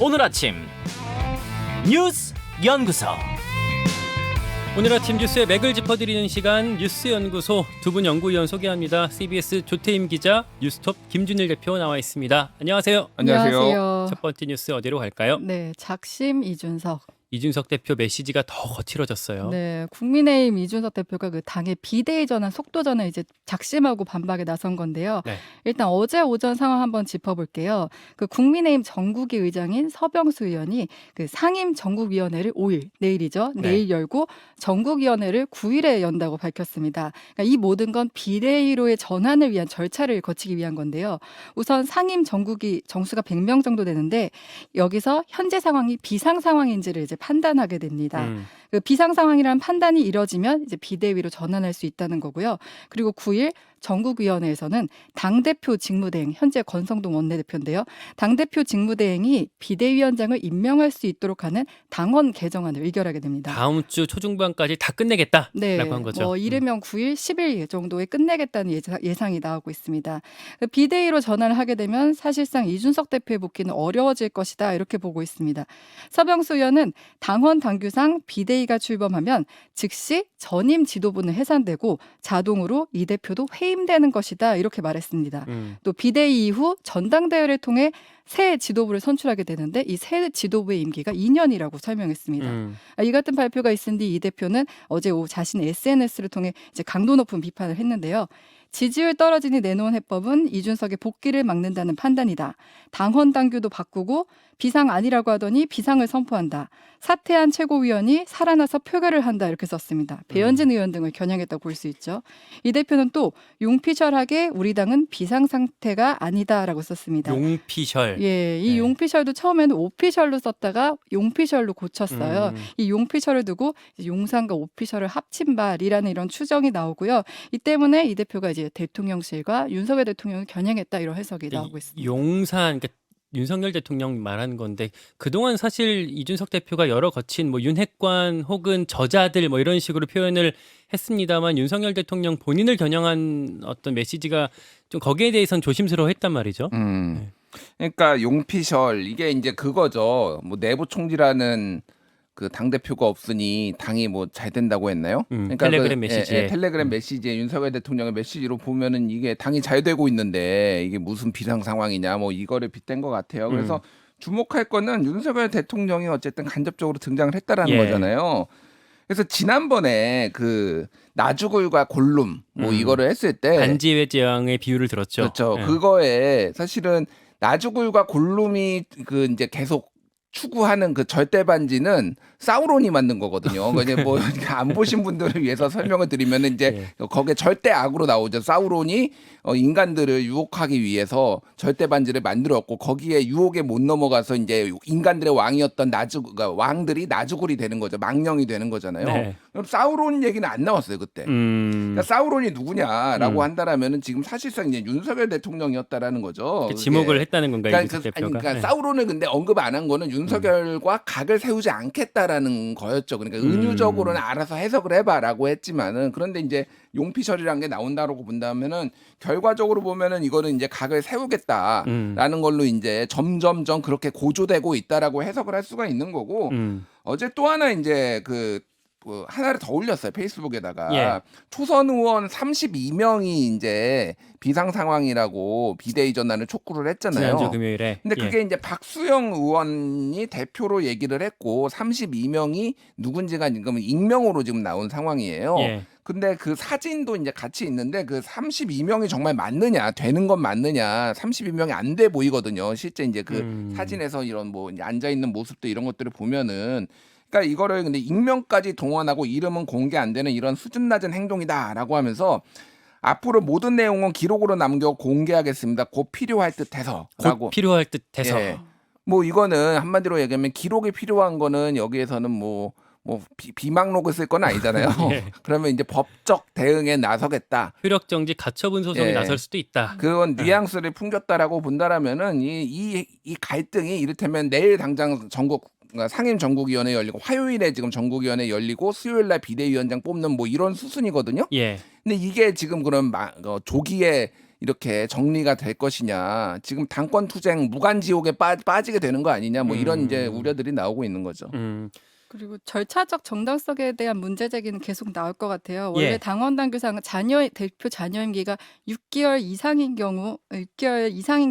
오늘 아침 뉴스 연구소. 오늘 아침 뉴스의 맥을 짚어드리는 시간 뉴스 연구소 두 분 연구위원 소개합니다. CBS 조태임 기자, 뉴스톱 김준일 대표 나와 있습니다. 안녕하세요. 안녕하세요. 첫 번째 뉴스 어디로 갈까요? 네, 작심 이준석. 이준석 대표 메시지가 더 거칠어졌어요. 네, 국민의힘 이준석 대표가 그 당의 비대위 전환 속도전을 이제 작심하고 반박에 나선 건데요. 네. 일단 어제 오전 상황 한번 짚어볼게요. 그 국민의힘 전국위 의장인 서병수 의원이 그 상임 전국위원회를 5일, 내일이죠. 네. 내일 열고 전국위원회를 9일에 연다고 밝혔습니다. 그러니까 이 모든 건 비대위로의 전환을 위한 절차를 거치기 위한 건데요. 우선 상임 전국위 정수가 100명 정도 되는데 여기서 현재 상황이 비상 상황인지를 이제 판단하게 됩니다. 그 비상 상황이라는 판단이 이뤄지면 이제 비대위로 전환할 수 있다는 거고요. 그리고 9일 전국위원회에서는 당대표 직무대행, 현재 권성동 원내대표인데요. 당대표 직무대행이 비대위원장을 임명할 수 있도록 하는 당원 개정안을 의결하게 됩니다. 다음 주 초중반까지 다 끝내겠다라고 네, 한 거죠. 뭐 이르면 9일, 10일 정도에 끝내겠다는 예상이 나오고 있습니다. 비대위로 전환을 하게 되면 사실상 이준석 대표의 복귀는 어려워질 것이다 이렇게 보고 있습니다. 서병수 의원은 당원 당규상 비대위가 출범하면 즉시 전임 지도부는 해산되고 자동으로 이 대표도 해임되는 것이다 이렇게 말했습니다. 또 비대위 이후 전당대회를 통해 새 지도부를 선출하게 되는데 이 새 지도부의 임기가 2년이라고 설명했습니다. 이 같은 발표가 있은 뒤 이 대표는 어제 오후 자신의 SNS를 통해 이제 강도 높은 비판을 했는데요. 지지율 떨어지니 내놓은 해법은 이준석의 복귀를 막는다는 판단이다. 당헌 당규도 바꾸고 비상 아니라고 하더니 비상을 선포한다. 사퇴한 최고위원이 살아나서 표결을 한다 이렇게 썼습니다. 배현진 의원 등을 겨냥했다고 볼 수 있죠. 이 대표는 또 용피셜하게 우리 당은 비상 상태가 아니다라고 썼습니다. 용피셜. 예, 이 네. 용피셜도 처음에는 오피셜로 썼다가 용피셜로 고쳤어요. 이 용피셜을 두고 용산과 오피셜을 합친 발이라는 이런 추정이 나오고요. 이 때문에 이 대표가 이제 대통령실과 윤석열 대통령을 겨냥했다 이런 해석이 나오고 있습니다. 용산, 그러니까 윤석열 대통령 말하는 건데 그동안 사실 이준석 대표가 여러 거친 뭐 윤핵관 혹은 저자들 뭐 이런 식으로 표현을 했습니다만 윤석열 대통령 본인을 겨냥한 어떤 메시지가 좀 거기에 대해서는 조심스러워했단 말이죠. 그러니까 용피셜 이게 이제 그거죠. 뭐 내부 총질하는 그 당 대표가 없으니 당이 뭐 잘 된다고 했나요? 그러니까 텔레그램 메시지에. 텔레그램 메시지에 윤석열 대통령의 메시지로 보면은 이게 당이 잘 되고 있는데 이게 무슨 비상 상황이냐 뭐 이거를 빗댄 것 같아요. 그래서 주목할 거는 윤석열 대통령이 어쨌든 간접적으로 등장을 했다라는 예. 거잖아요. 그래서 지난번에 그 나주굴과 골룸 뭐 이거를 했을 때 반지의 제왕의 비유를 들었죠. 그렇죠. 예. 그거에 사실은 나주굴과 골룸이 그 이제 계속 추구하는 그 절대 반지는 사우론이 만든 거거든요. 그러니까 뭐 안 보신 분들을 위해서 설명을 드리면은 이제 거기에 절대 악으로 나오죠. 사우론이 인간들을 유혹하기 위해서 절대 반지를 만들었고 거기에 유혹에 못 넘어가서 이제 인간들의 왕이었던 그러니까 왕들이 나주굴이 되는 거죠. 망령이 되는 거잖아요. 네. 그럼 사우론 얘기는 안 나왔어요 그때. 그러니까 사우론이 누구냐라고 한다라면은 지금 사실상 이제 윤석열 대통령이었다라는 거죠. 그 지목을 했다는 건가요, 그러니까, 이준석 대표가? 그러니까 네. 사우론을 근데 언급 안 한 거는 윤석열과 각을 세우지 않겠다라는 거였죠. 그러니까 은유적으로는 알아서 해석을 해봐라고 했지만은 그런데 이제 용피셜이라는 게 나온다라고 본다면은 결과적으로 보면은 이거는 이제 각을 세우겠다라는 걸로 이제 점점점 그렇게 고조되고 있다라고 해석을 할 수가 있는 거고 어제 또 하나 이제 그 하나를 더 올렸어요 페이스북에다가 예. 초선 의원 32명이 이제 비상 상황이라고 비대위 전환을 촉구를 했잖아요. 지난주 금요일에. 근데 그게 이제 박수영 의원이 대표로 얘기를 했고 32명이 누군지가 지금 익명으로 지금 나온 상황이에요. 예. 근데 그 사진도 이제 같이 있는데 그 32명이 정말 맞느냐 되는 건 맞느냐 32명이 안 돼 보이거든요. 실제 이제 그 사진에서 이런 뭐 앉아 있는 모습도 이런 것들을 보면은 그러니까 이거를 근데 익명까지 동원하고 이름은 공개 안 되는 이런 수준 낮은 행동이다라고 하면서 앞으로 모든 내용은 기록으로 남겨 공개하겠습니다. 곧 필요할 듯해서라고. 곧 필요할 듯해서. 예. 뭐 이거는 한마디로 얘기하면 기록이 필요한 거는 여기에서는 뭐 비망록을 쓸 건 아니잖아요. 예. 그러면 이제 법적 대응에 나서겠다. 효력정지 가처분 소송에 예. 나설 수도 있다. 그건 뉘앙스를 풍겼다라고 본다라면은 이 갈등이 이를테면 내일 당장 그러니까 상임 전국위원회 열리고 화요일에 지금 전국위원회 열리고 수요일날 비대위원장 뽑는 뭐 이런 수순이거든요. 예. 근데 이게 지금 그런 조기에 이렇게 정리가 될 것이냐. 지금 당권 투쟁 무간지옥에 빠지게 되는 거 아니냐. 뭐 이런 이제 우려들이 나오고 있는 거죠. 그리고 절차적 정당성에 대한 문제 제기는 계속 나올 것 같아요. 원래 예. 당원 당규상 대표 잔여 임기가 6개월 이상인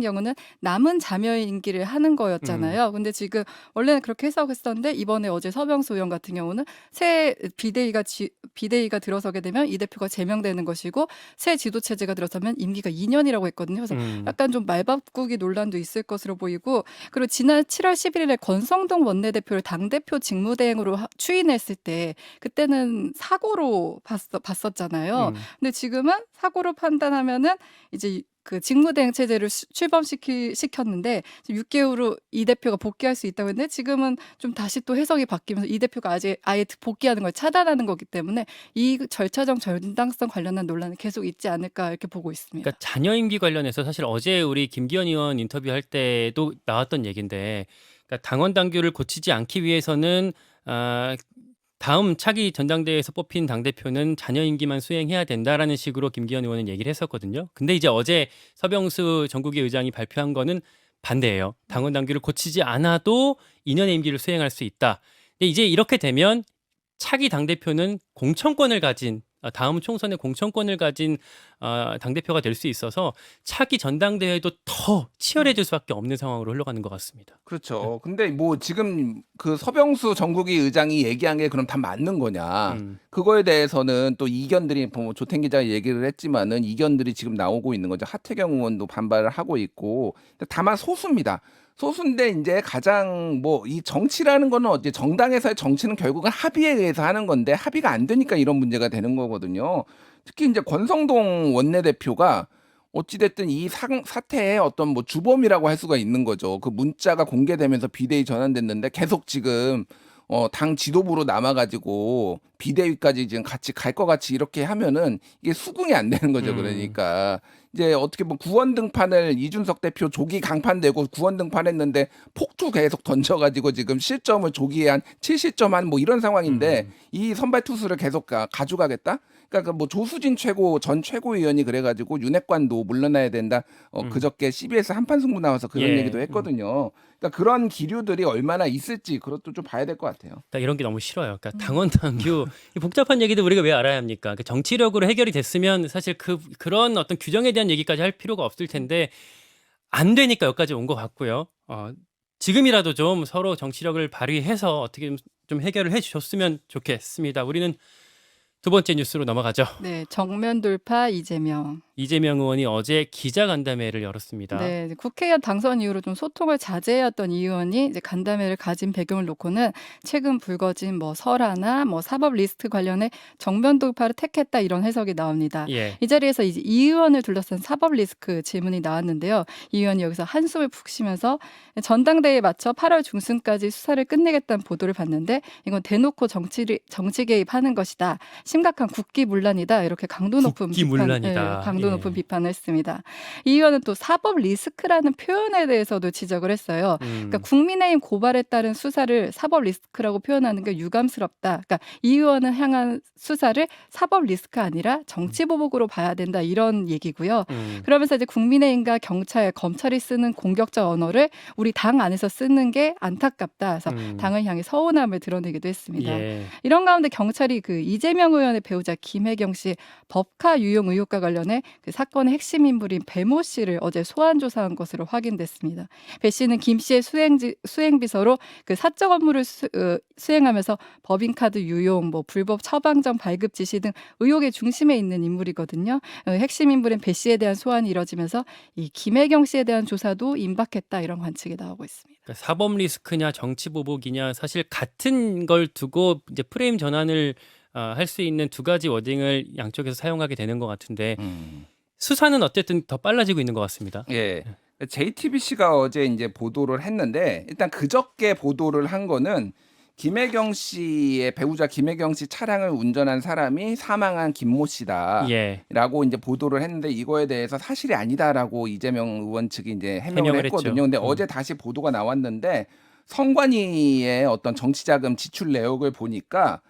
경우는 남은 자녀 임기를 하는 거였잖아요. 근데 지금 원래는 그렇게 해석했었는데 이번에 어제 서병수 의원 같은 경우는 새 비대위가 들어서게 되면 이 대표가 제명되는 것이고 새 지도 체제가 들어서면 임기가 2년이라고 했거든요. 그래서 약간 좀 말바꾸기 논란도 있을 것으로 보이고, 그리고 지난 7월 11일에 권성동 원내대표를 당대표 직무대행으로 추인했을 때 그때는 사고로 봤었잖아요. 근데 지금은 사고로 판단하면은 이제 그 직무대행 체제를 시켰는데 6개월 후 이 대표가 복귀할 수 있다고 했는데 지금은 좀 다시 또 해석이 바뀌면서 이 대표가 아예 복귀하는 걸 차단하는 거기 때문에 이 절차적 정당성 관련한 논란은 계속 있지 않을까 이렇게 보고 있습니다. 그러니까 자녀 임기 관련해서 사실 어제 우리 김기현 의원 인터뷰할 때도 나왔던 얘기인데, 그러니까 당원 당규를 고치지 않기 위해서는 다음 차기 전당대회에서 뽑힌 당대표는 자녀 임기만 수행해야 된다라는 식으로 김기현 의원은 얘기를 했었거든요. 근데 이제 어제 서병수 전국위 의장이 발표한 거는 반대예요. 당원 당규를 고치지 않아도 2년의 임기를 수행할 수 있다. 근데 이제 이렇게 되면 차기 당대표는 공천권을 가진, 다음 총선에 공천권을 가진 당대표가 될 수 있어서 차기 전당대회도 더 치열해질 수밖에 없는 상황으로 흘러가는 것 같습니다. 그렇죠. 근데 뭐 지금 그 서병수 전국위 의장이 얘기한 게 그럼 다 맞는 거냐. 그거에 대해서는 또 이견들이 뭐 조탱 기자가 얘기를 했지만은 이견들이 지금 나오고 있는 거죠. 하태경 의원도 반발을 하고 있고. 다만 소수입니다. 소수인데 이제 가장 뭐 이 정치라는 거는 어째 정당에서의 정치는 결국은 합의에 의해서 하는 건데 합의가 안 되니까 이런 문제가 되는 거거든요. 특히 이제 권성동 원내대표가 어찌됐든 이 사태의 어떤 뭐 주범이라고 할 수가 있는 거죠. 그 문자가 공개되면서 비대위 전환됐는데 계속 지금 당 지도부로 남아가지고 비대위까지 지금 같이 갈 것 같이 이렇게 하면은 이게 수긍이 안 되는 거죠. 그러니까 이제 어떻게 보면 구원 등판을 이준석 대표 조기 강판되고 구원 등판했는데 폭투 계속 던져가지고 지금 실점을 조기에 한 7실점 한 뭐 이런 상황인데 이 선발 투수를 계속 가져가겠다? 그러니까 뭐 조수진 전 최고위원이 그래가지고 윤핵관도 물러나야 된다. 그저께 CBS 한판 승부 나와서 그런 예. 얘기도 했거든요. 그러니까 그런 기류들이 얼마나 있을지 그것도 좀 봐야 될 것 같아요. 나 이런 게 너무 싫어요. 그러니까 당원 당규 이 복잡한 얘기도 우리가 왜 알아야 합니까? 그러니까 정치력으로 해결이 됐으면 사실 그런 어떤 규정에 대한 얘기까지 할 필요가 없을 텐데 안 되니까 여기까지 온 것 같고요. 지금이라도 좀 서로 정치력을 발휘해서 어떻게 좀 해결을 해주셨으면 좋겠습니다. 우리는 두 번째 뉴스로 넘어가죠. 네, 정면 돌파 이재명. 이재명 의원이 어제 기자간담회를 열었습니다. 네, 국회의원 당선 이후로 좀 소통을 자제해왔던 이 의원이 이제 간담회를 가진 배경을 놓고는 최근 불거진 뭐 설화나 뭐 사법 리스트 관련해 정면 돌파를 택했다 이런 해석이 나옵니다. 예. 이 자리에서 이제 이 의원을 둘러싼 사법 리스크 질문이 나왔는데요. 이 의원이 여기서 한숨을 푹 쉬면서 전당대회에 맞춰 8월 중순까지 수사를 끝내겠다는 보도를 봤는데 이건 대놓고 정치 개입하는 것이다. 심각한 국기문란이다. 이렇게 강도 높은 비판을 했습니다. 이 의원은 또 사법 리스크라는 표현에 대해서도 지적을 했어요. 그러니까 국민의힘 고발에 따른 수사를 사법 리스크라고 표현하는 게 유감스럽다. 그러니까 이 의원은 향한 수사를 사법 리스크 아니라 정치 보복으로 봐야 된다 이런 얘기고요. 그러면서 이제 국민의힘과 경찰, 검찰이 쓰는 공격적 언어를 우리 당 안에서 쓰는 게 안타깝다. 그래서 당을 향해 서운함을 드러내기도 했습니다. 예. 이런 가운데 경찰이 그 이재명 의원의 배우자 김혜경 씨 법카 유용 의혹과 관련해 그 사건의 핵심 인물인 배모 씨를 어제 소환 조사한 것으로 확인됐습니다. 배 씨는 김 씨의 수행비서로 그 사적 업무를 수행하면서 법인카드 유용, 뭐 불법 처방전 발급 지시 등 의혹의 중심에 있는 인물이거든요. 핵심 인물인 배 씨에 대한 소환이 이뤄지면서 이 김혜경 씨에 대한 조사도 임박했다 이런 관측이 나오고 있습니다. 그러니까 사법 리스크냐 정치 보복이냐 사실 같은 걸 두고 이제 프레임 전환을 할 수 있는 두 가지 워딩을 양쪽에서 사용하게 되는 것 같은데 수사는 어쨌든 더 빨라지고 있는 것 같습니다. 예. JTBC가 어제 이제 보도를 했는데 일단 그저께 보도를 한 거는 김혜경 씨의 배우자 김혜경 씨 차량을 운전한 사람이 사망한 김모 씨다라고 예. 이제 보도를 했는데 이거에 대해서 사실이 아니다라고 이재명 의원 측이 이제 해명을 해명을 했거든요. 했죠. 근데 어제 다시 보도가 나왔는데 선관위의 어떤 정치자금 지출 내역을 보니까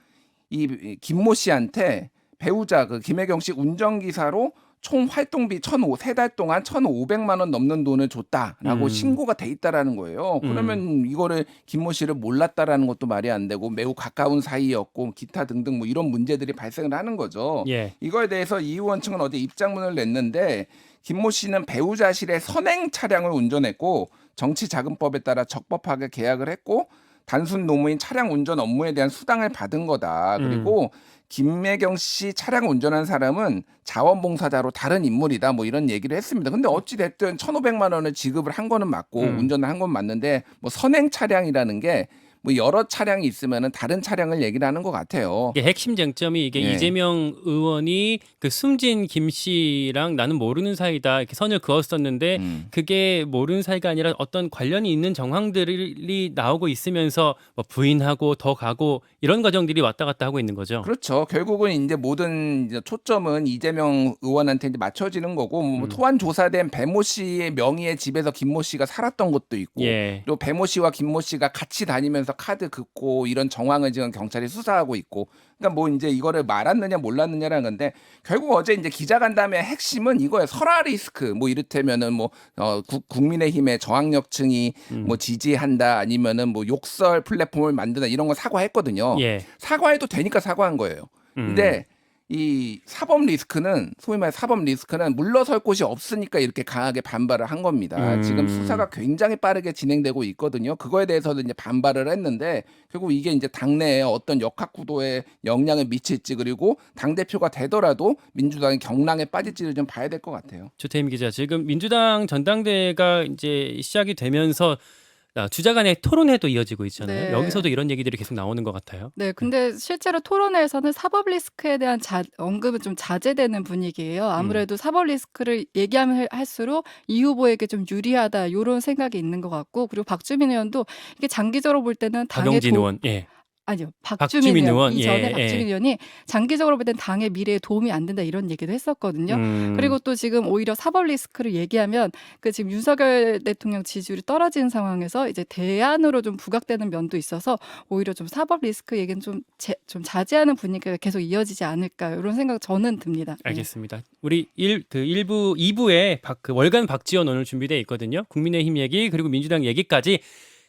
이 김모 씨한테 배우자 그 김혜경 씨 운전기사로 총 활동비 3달 동안 1,500만 원 넘는 돈을 줬다라고 신고가 돼 있다라는 거예요. 그러면 이거를 김모 씨를 몰랐다라는 것도 말이 안 되고 매우 가까운 사이였고 기타 등등 뭐 이런 문제들이 발생을 하는 거죠. 예. 이거에 대해서 이 의원 측은 어제 입장문을 냈는데 김모 씨는 배우자실의 선행 차량을 운전했고 정치자금법에 따라 적법하게 계약을 했고 단순 노무인 차량 운전 업무에 대한 수당을 받은 거다. 그리고 김매경 씨 차량 운전한 사람은 자원봉사자로 다른 인물이다. 뭐 이런 얘기를 했습니다. 근데 어찌 됐든 1,500만 원을 지급을 한 거는 맞고 운전을 한 건 맞는데 뭐 선행 차량이라는 게 뭐 여러 차량이 있으면은 다른 차량을 얘기를 하는 것 같아요. 이게 핵심 쟁점이 이게 예. 이재명 의원이 그 숨진 김 씨랑 나는 모르는 사이다 이렇게 선을 그었었는데 그게 모르는 사이가 아니라 어떤 관련이 있는 정황들이 나오고 있으면서 뭐 부인하고 더 가고 이런 과정들이 왔다 갔다 하고 있는 거죠. 그렇죠. 결국은 이제 모든 이제 초점은 이재명 의원한테 이제 맞춰지는 거고 뭐 토안 조사된 배모 씨의 명의의 집에서 김모 씨가 살았던 것도 있고 예. 또 배모 씨와 김모 씨가 같이 다니면서 카드 긋고 이런 정황을 지금 경찰이 수사하고 있고 그러니까 뭐 이제 이거를 말았느냐 몰랐느냐라는 건데 결국 어제 이제 기자간담회 핵심은 이거예요. 설화 리스크 뭐 이를테면은 뭐 국민의힘의 저항력층이 뭐 지지한다 아니면은 뭐 욕설 플랫폼을 만든다 이런 거 사과했거든요. 예. 사과해도 되니까 사과한 거예요. 근데 이 사법 리스크는 소위 말해 사법 리스크는 물러설 곳이 없으니까 이렇게 강하게 반발을 한 겁니다. 지금 수사가 굉장히 빠르게 진행되고 있거든요. 그거에 대해서도 이제 반발을 했는데 결국 이게 이제 당내에 어떤 역학 구도에 영향을 미칠지 그리고 당 대표가 되더라도 민주당이 경랑에 빠질지를 좀 봐야 될 것 같아요. 조태임 기자, 지금 민주당 전당대회가 이제 시작이 되면서 주자 간의 토론회도 이어지고 있잖아요. 네. 여기서도 이런 얘기들이 계속 나오는 것 같아요. 네, 근데 실제로 토론회에서는 사법 리스크에 대한 언급은 좀 자제되는 분위기예요. 아무래도 사법 리스크를 얘기하면 할수록 이 후보에게 좀 유리하다 이런 생각이 있는 것 같고 그리고 박주민 의원도 이게 장기적으로 볼 때는 당의 박용진 의원, 예. 아니요. 박주민 의원, 이전에 예, 박주민 의원이 장기적으로 볼 땐 당의 미래에 도움이 안 된다 이런 얘기도 했었거든요. 그리고 또 지금 오히려 사법 리스크를 얘기하면 그 지금 윤석열 대통령 지지율이 떨어지는 상황에서 이제 대안으로 좀 부각되는 면도 있어서 오히려 좀 사법 리스크 얘기는 좀 자제하는 분위기가 계속 이어지지 않을까 이런 생각 저는 듭니다. 알겠습니다. 우리 2부에 그 월간 박지원 오늘 준비되어 있거든요. 국민의힘 얘기 그리고 민주당 얘기까지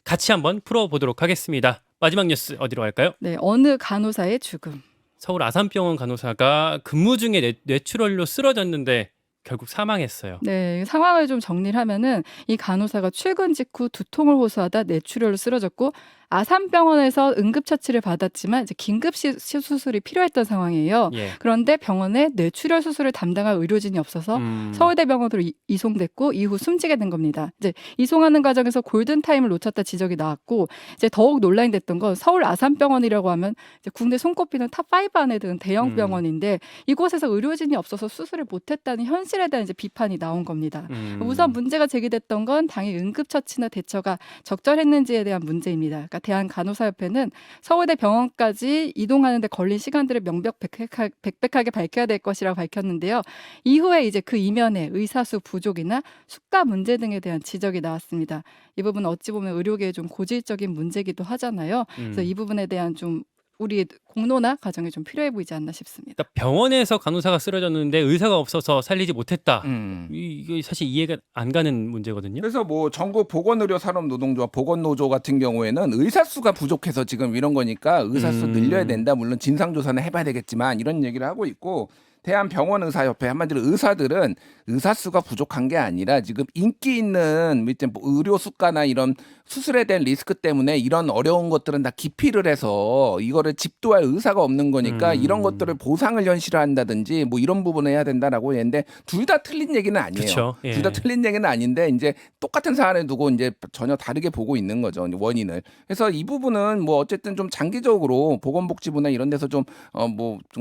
같이 한번 풀어보도록 하겠습니다. 마지막 뉴스 어디로 갈까요? 네, 어느 간호사의 죽음. 서울 아산병원 간호사가 근무 중에 뇌출혈로 쓰러졌는데 결국 사망했어요. 네, 상황을 좀 정리를 하면은 이 간호사가 출근 직후 두통을 호소하다 뇌출혈로 쓰러졌고 아산병원에서 응급처치를 받았지만 이제 긴급 수술이 필요했던 상황이에요. 예. 그런데 병원에 뇌출혈 수술을 담당할 의료진이 없어서 서울대병원으로 이송됐고 이후 숨지게 된 겁니다. 이제 이송하는 과정에서 골든 타임을 놓쳤다 지적이 나왔고 이제 더욱 논란이 됐던 건 서울 아산병원이라고 하면 이제 국내 손꼽히는 탑5 안에 드는 대형 병원인데 이곳에서 의료진이 없어서 수술을 못했다는 현실에 대한 이제 비판이 나온 겁니다. 우선 문제가 제기됐던 건 당의 응급처치나 대처가 적절했는지에 대한 문제입니다. 그러니까 대한간호사협회는 서울대 병원까지 이동하는 데 걸린 시간들을 명백하게 밝혀야 될 것이라고 밝혔는데요. 이후에 이제 그 이면에 의사수 부족이나 수가 문제 등에 대한 지적이 나왔습니다. 이 부분 어찌 보면 의료계의 좀 고질적인 문제기도 하잖아요. 그래서 이 부분에 대한 좀 우리 공론화 과정이 좀 필요해 보이지 않나 싶습니다. 그러니까 병원에서 간호사가 쓰러졌는데 의사가 없어서 살리지 못했다. 이게 사실 이해가 안 가는 문제거든요. 그래서 뭐 전국 보건의료산업노동조합 보건노조 같은 경우에는 의사 수가 부족해서 지금 이런 거니까 의사 수 늘려야 된다. 물론 진상조사는 해봐야 되겠지만 이런 얘기를 하고 있고 대한병원의사협회 한마디로 의사들은 의사 수가 부족한 게 아니라 지금 인기 있는 의료 수가나 이런 수술에 대한 리스크 때문에 이런 어려운 것들은 다 기피를 해서 이거를 집도할 의사가 없는 거니까 이런 것들을 보상을 현실화한다든지 뭐 이런 부분을 해야 된다라고 했는데 둘 다 틀린 얘기는 아니에요. 그렇죠. 예. 둘 다 틀린 얘기는 아닌데 이제 똑같은 사안을 두고 이제 전혀 다르게 보고 있는 거죠. 원인을. 그래서 이 부분은 뭐 어쨌든 좀 장기적으로 보건복지부나 이런 데서 좀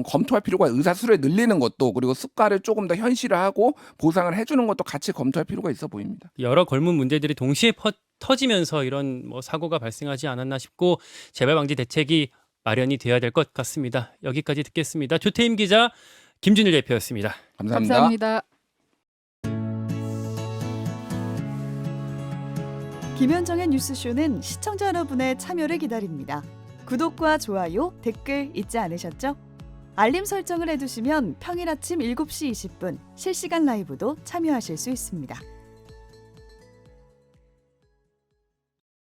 검토할 필요가 의사 수를 늘리는 것도 그리고 수가를 조금 더 현실화하고 보상을 해주는 것도 같이 검토할 필요가 있어 보입니다. 여러 걸문 문제들이 동시에 터지면서 이런 뭐 사고가 발생하지 않았나 싶고 재발 방지 대책이 마련이 돼야 될 것 같습니다. 여기까지 듣겠습니다. 조태임 기자, 김준일 대표였습니다. 감사합니다. 감사합니다. 김현정의 뉴스쇼는 시청자 여러분의 참여를 기다립니다. 구독과 좋아요, 댓글 잊지 않으셨죠? 알림 설정을 해두시면 평일 아침 7시 20분 실시간 라이브도 참여하실 수 있습니다.